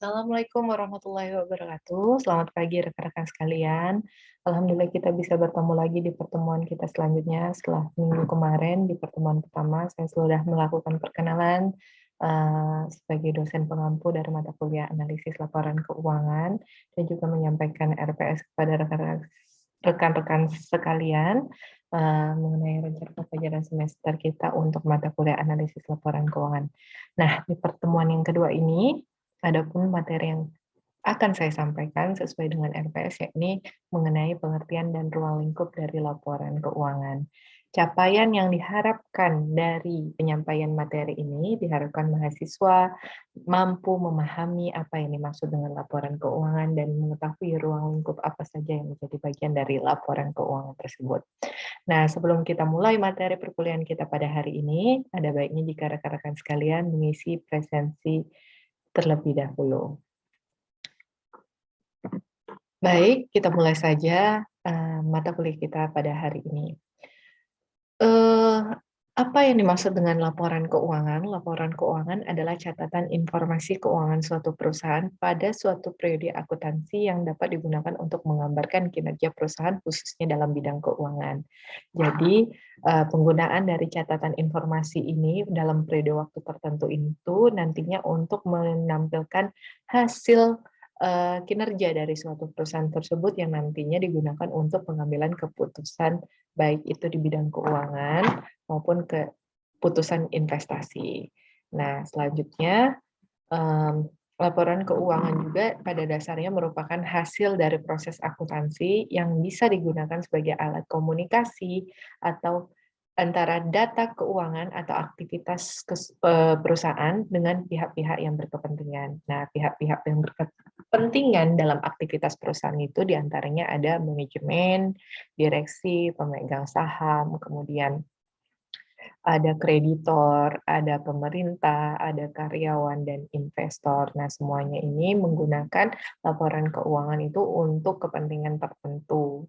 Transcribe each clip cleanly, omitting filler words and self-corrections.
Assalamualaikum warahmatullahi wabarakatuh. Selamat pagi rekan-rekan sekalian. Alhamdulillah kita bisa bertemu lagi di pertemuan kita selanjutnya setelah minggu kemarin di pertemuan pertama saya sudah melakukan perkenalan sebagai dosen pengampu dari mata kuliah analisis laporan keuangan dan juga menyampaikan RPS kepada rekan-rekan sekalian mengenai rencana pelajaran semester kita untuk mata kuliah analisis laporan keuangan. Nah, di pertemuan yang kedua ini adapun materi yang akan saya sampaikan sesuai dengan RPS, yakni mengenai pengertian dan ruang lingkup dari laporan keuangan. Capaian yang diharapkan dari penyampaian materi ini diharapkan mahasiswa mampu memahami apa yang dimaksud dengan laporan keuangan dan mengetahui ruang lingkup apa saja yang menjadi bagian dari laporan keuangan tersebut. Nah, sebelum kita mulai materi perkuliahan kita pada hari ini, ada baiknya jika rekan-rekan sekalian mengisi presensi terlebih dahulu. Baik, kita mulai saja mata kuliah kita pada hari ini. Apa yang dimaksud dengan laporan keuangan? Laporan keuangan adalah catatan informasi keuangan suatu perusahaan pada suatu periode akuntansi yang dapat digunakan untuk menggambarkan kinerja perusahaan khususnya dalam bidang keuangan. Jadi, penggunaan dari catatan informasi ini dalam periode waktu tertentu itu nantinya untuk menampilkan hasil kinerja dari suatu perusahaan tersebut yang nantinya digunakan untuk pengambilan keputusan baik itu di bidang keuangan maupun keputusan investasi. Nah, selanjutnya laporan keuangan juga pada dasarnya merupakan hasil dari proses akuntansi yang bisa digunakan sebagai alat komunikasi atau antara data keuangan atau aktivitas perusahaan dengan pihak-pihak yang berkepentingan. Nah, pihak-pihak yang berkepentingan dalam aktivitas perusahaan itu diantaranya ada manajemen, direksi, pemegang saham, kemudian ada kreditor, ada pemerintah, ada karyawan, dan investor. Nah, semuanya ini menggunakan laporan keuangan itu untuk kepentingan tertentu.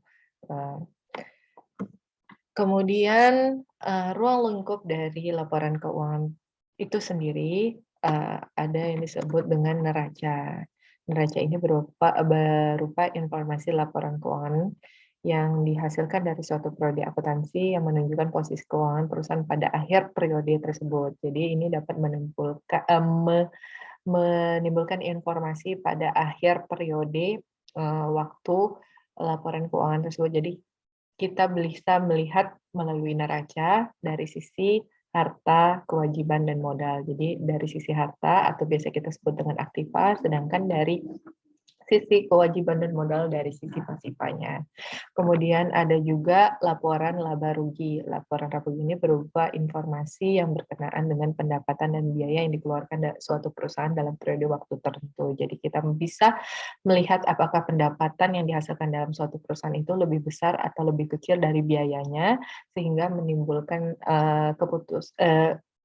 Kemudian ruang lingkup dari laporan keuangan itu sendiri ada yang disebut dengan neraca. Neraca ini berupa informasi laporan keuangan yang dihasilkan dari suatu periode akuntansi yang menunjukkan posisi keuangan perusahaan pada akhir periode tersebut. Jadi ini dapat menimbulkan informasi pada akhir periode waktu laporan keuangan tersebut. Jadi kita bisa melihat melalui neraca dari sisi harta, kewajiban, dan modal. Jadi dari sisi harta atau biasa kita sebut dengan aktiva, sedangkan dari sisi kewajiban dan modal dari sisi pasifanya. Kemudian ada juga laporan laba rugi. Laporan laba rugi ini berupa informasi yang berkenaan dengan pendapatan dan biaya yang dikeluarkan dari suatu perusahaan dalam periode waktu tertentu. Jadi kita bisa melihat apakah pendapatan yang dihasilkan dalam suatu perusahaan itu lebih besar atau lebih kecil dari biayanya, sehingga menimbulkan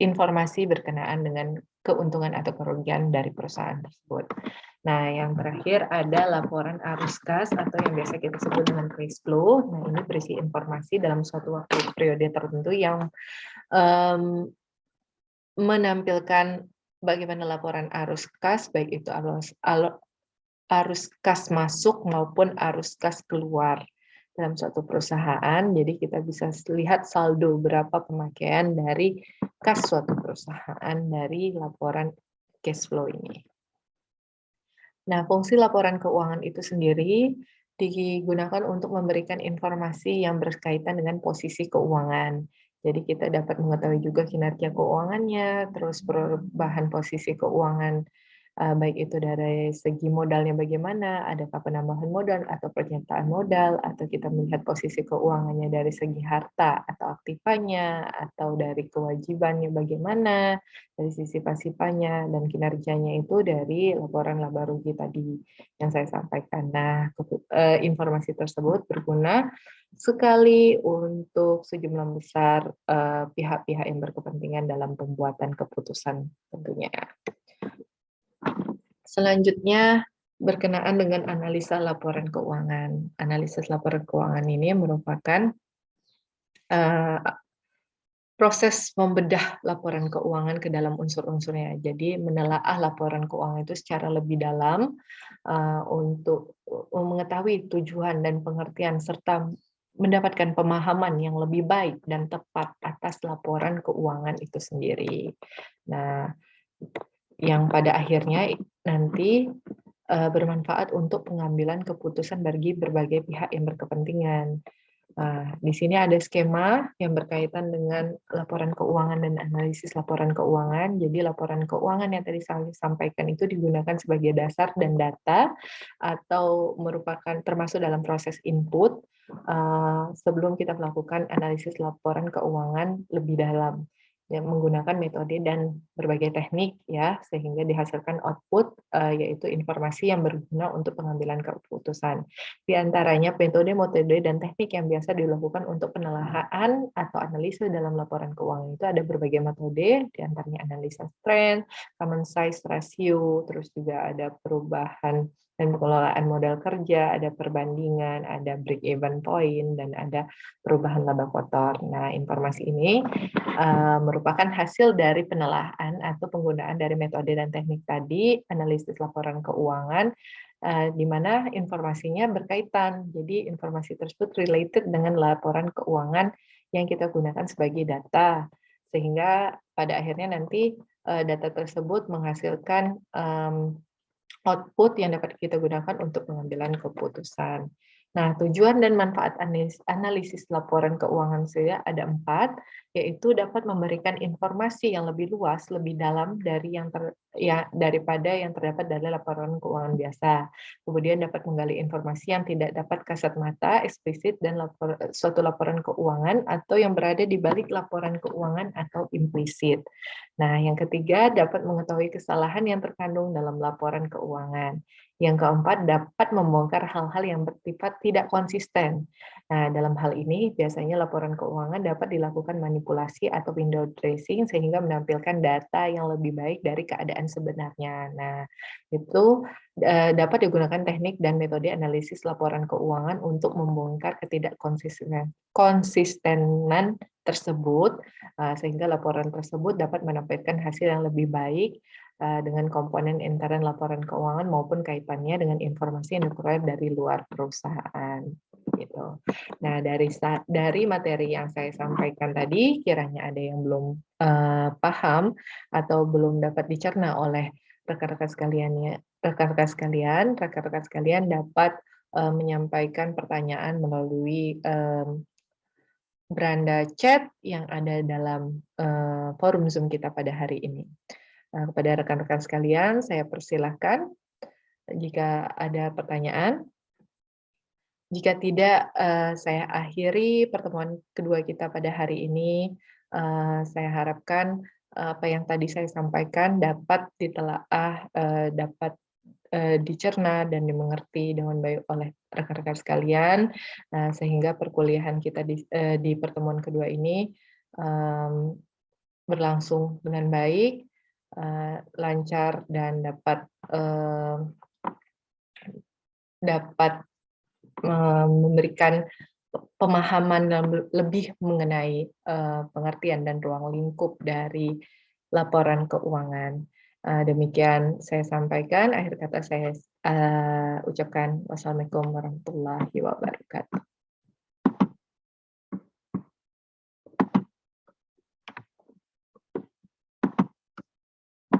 informasi berkenaan dengan keuntungan atau kerugian dari perusahaan tersebut. Nah, yang terakhir ada laporan arus kas atau yang biasa kita sebut dengan cash flow. Nah, ini berisi informasi dalam suatu waktu periode tertentu yang menampilkan bagaimana laporan arus kas, baik itu arus kas masuk maupun arus kas keluar dalam suatu perusahaan. Jadi kita bisa lihat saldo berapa pemakaian dari kas suatu perusahaan dari laporan cash flow ini. Nah, fungsi laporan keuangan itu sendiri digunakan untuk memberikan informasi yang berkaitan dengan posisi keuangan. Jadi kita dapat mengetahui juga kinerja keuangannya, terus perubahan posisi keuangan, baik itu dari segi modalnya bagaimana, adakah penambahan modal atau pernyataan modal, atau kita melihat posisi keuangannya dari segi harta atau aktivanya, atau dari kewajibannya bagaimana, dari sisi pasifanya, dan kinerjanya itu dari laporan laba rugi tadi yang saya sampaikan. Nah, informasi tersebut berguna sekali untuk sejumlah besar pihak-pihak yang berkepentingan dalam pembuatan keputusan tentunya. Selanjutnya berkenaan dengan analisa laporan keuangan. Analisis laporan keuangan ini merupakan proses membedah laporan keuangan ke dalam unsur-unsurnya. Jadi menelaah laporan keuangan itu secara lebih dalam untuk mengetahui tujuan dan pengertian serta mendapatkan pemahaman yang lebih baik dan tepat atas laporan keuangan itu sendiri. Nah, yang pada akhirnya nanti bermanfaat untuk pengambilan keputusan bagi berbagai pihak yang berkepentingan. Nah, di sini ada skema yang berkaitan dengan laporan keuangan dan analisis laporan keuangan. Jadi laporan keuangan yang tadi saya sampaikan itu digunakan sebagai dasar dan data atau merupakan termasuk dalam proses input sebelum kita melakukan analisis laporan keuangan lebih dalam, yang menggunakan metode dan berbagai teknik ya sehingga dihasilkan output yaitu informasi yang berguna untuk pengambilan keputusan. Di antaranya metode dan teknik yang biasa dilakukan untuk penelaahan atau analisa dalam laporan keuangan itu ada berbagai metode, di antaranya analisa trend, common size ratio, terus juga ada perubahan dan pengelolaan modal kerja, ada perbandingan, ada break even point, dan ada perubahan laba kotor. Nah, informasi ini merupakan hasil dari penelaahan atau penggunaan dari metode dan teknik tadi, analisis laporan keuangan, di mana informasinya berkaitan. Jadi informasi tersebut related dengan laporan keuangan yang kita gunakan sebagai data, sehingga pada akhirnya nanti data tersebut menghasilkan output yang dapat kita gunakan untuk pengambilan keputusan. Nah, tujuan dan manfaat analisis laporan keuangan saya ada 4, yaitu dapat memberikan informasi yang lebih luas, lebih dalam dari daripada yang terdapat dari laporan keuangan biasa. Kemudian dapat menggali informasi yang tidak dapat kasat mata, eksplisit, dan suatu laporan keuangan atau yang berada di balik laporan keuangan atau implisit. Nah, yang ketiga, dapat mengetahui kesalahan yang terkandung dalam laporan keuangan. Yang keempat, dapat membongkar hal-hal yang bersifat tidak konsisten. Nah, dalam hal ini, biasanya laporan keuangan dapat dilakukan manipulasi atau window dressing sehingga menampilkan data yang lebih baik dari keadaan sebenarnya. Nah, itu dapat digunakan teknik dan metode analisis laporan keuangan untuk membongkar konsistenan tersebut, sehingga laporan tersebut dapat menampilkan hasil yang lebih baik dengan komponen intern laporan keuangan maupun kaitannya dengan informasi yang diperoleh dari luar perusahaan. Gitu. Nah, dari materi yang saya sampaikan tadi, kiranya ada yang belum paham atau belum dapat dicerna oleh rekan-rekan sekalian dapat menyampaikan pertanyaan melalui beranda chat yang ada dalam forum Zoom kita pada hari ini. Kepada rekan-rekan sekalian, saya persilahkan jika ada pertanyaan. Jika tidak, saya akhiri pertemuan kedua kita pada hari ini. Saya harapkan apa yang tadi saya sampaikan dapat ditelaah, dapat dicerna dan dimengerti dengan baik oleh rekan-rekan sekalian, sehingga perkuliahan kita di pertemuan kedua ini berlangsung dengan baik, lancar, dan dapat memberikan pemahaman yang lebih mengenai pengertian dan ruang lingkup dari laporan keuangan. Demikian saya sampaikan, akhir kata saya ucapkan wassalamualaikum warahmatullahi wabarakatuh.